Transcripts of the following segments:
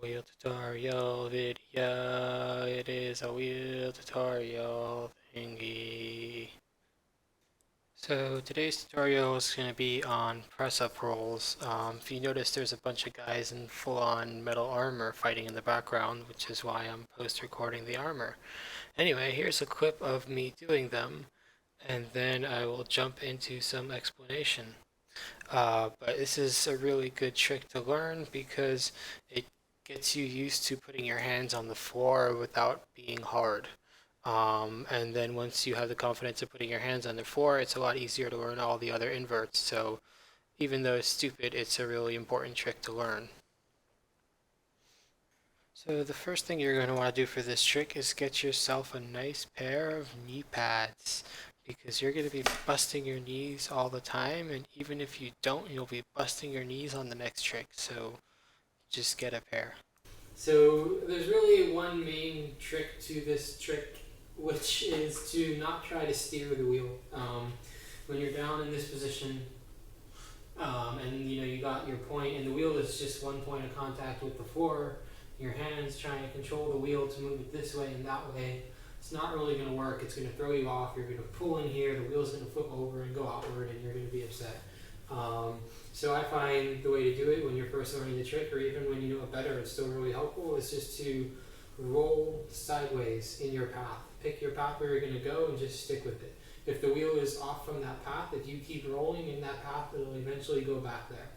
wheel tutorial video. It is a wheel tutorial thingy. So today's tutorial is going to be on press-up rolls. If you notice, there's a bunch of guys in full-on metal armor fighting in the background, which is why I'm post-recording the armor. Anyway, here's a clip of me doing them, and then I will jump into some explanation. But this is a really good trick to learn because it gets you used to putting your hands on the floor without being hard. And then once you have the confidence of putting your hands on the floor, it's a lot easier to learn all the other inverts. So even though it's stupid, it's a really important trick to learn. So the first thing you're going to want to do for this trick is get yourself a nice pair of knee pads, because you're going to be busting your knees all the time, and even if you don't, you'll be busting your knees on the next trick, so just get a pair. So there's really one main trick to this trick, which is to not try to steer the wheel. When you're down in this position, and you got your point, and the wheel is just one point of contact with the floor, your hands trying to control the wheel to move it this way and that way, it's not really going to work. It's going to throw you off. You're going to pull in here, the wheel's going to flip over and go outward, and you're going to be upset. So I find the way to do it when you're first learning the trick, or even when you know it better, it's still really helpful, is just to roll sideways in your path. Pick your path where you're going to go and just stick with it. If the wheel is off from that path, if you keep rolling in that path, it'll eventually go back there.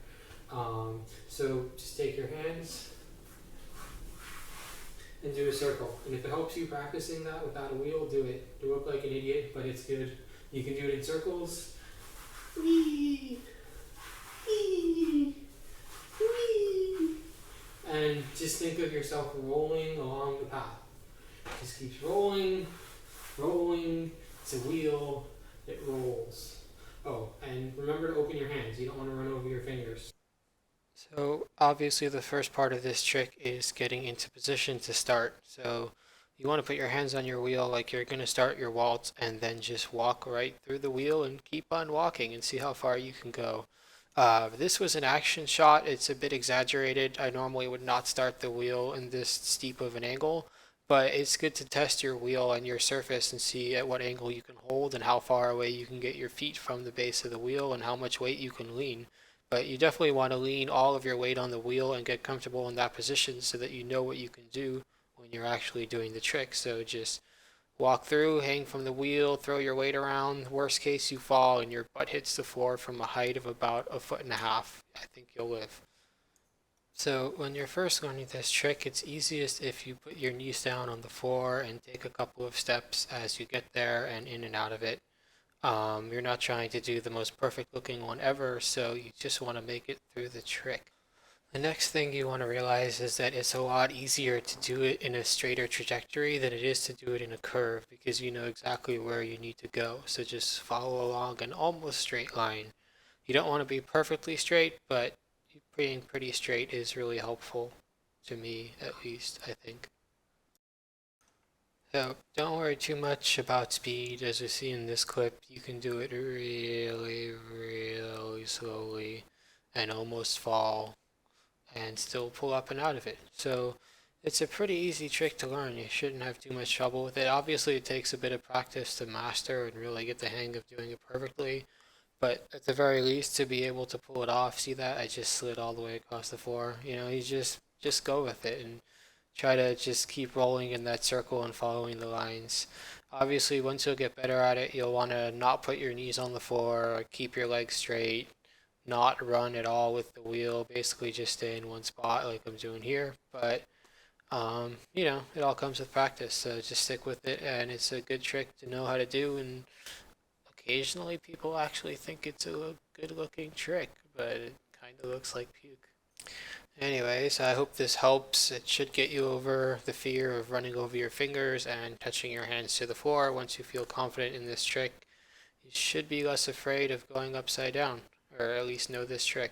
So just take your hands and do a circle. And if it helps you practicing that without a wheel, do it. You look like an idiot, but it's good. You can do it in circles. Whee! Whee! Whee! And just think of yourself rolling along the path. Just keeps rolling, rolling. It's a wheel. It rolls. Oh, and remember to open your hands. You don't want to run over your fingers. So obviously the first part of this trick is getting into position to start. So you want to put your hands on your wheel like you're going to start your waltz, and then just walk right through the wheel and keep on walking and see how far you can go. This was an action shot. It's a bit exaggerated. I normally would not start the wheel in this steep of an angle, but it's good to test your wheel and your surface and see at what angle you can hold and how far away you can get your feet from the base of the wheel and how much weight you can lean. But you definitely want to lean all of your weight on the wheel and get comfortable in that position so that you know what you can do when you're actually doing the trick. So just walk through, hang from the wheel, throw your weight around. Worst case, you fall and your butt hits the floor from a height of about 1.5 feet. I think you'll live. So when you're first learning this trick, it's easiest if you put your knees down on the floor and take a couple of steps as you get there and in and out of it. You're not trying to do the most perfect looking one ever, so you just want to make it through the trick. The next thing you want to realize is that it's a lot easier to do it in a straighter trajectory than it is to do it in a curve, because you know exactly where you need to go. So just follow along an almost straight line. You don't want to be perfectly straight, but being pretty straight is really helpful, to me at least, I think. So don't worry too much about speed. As we see in this clip, you can do it really, really slowly and almost fall and still pull up and out of it. So it's a pretty easy trick to learn. You shouldn't have too much trouble with it. Obviously, it takes a bit of practice to master and really get the hang of doing it perfectly. But at the very least, to be able to pull it off, see that? I just slid all the way across the floor. You just go with it and try to just keep rolling in that circle and following the lines. Obviously, once you'll get better at it, you'll want to not put your knees on the floor, keep your legs straight, not run at all with the wheel, basically just stay in one spot like I'm doing here. But, it all comes with practice, so just stick with it, and it's a good trick to know how to do, and occasionally people actually think it's a good looking trick, but it kind of looks like puke. Anyways, I hope this helps. It should get you over the fear of running over your fingers and touching your hands to the floor. Once you feel confident in this trick, you should be less afraid of going upside down, or at least know this trick.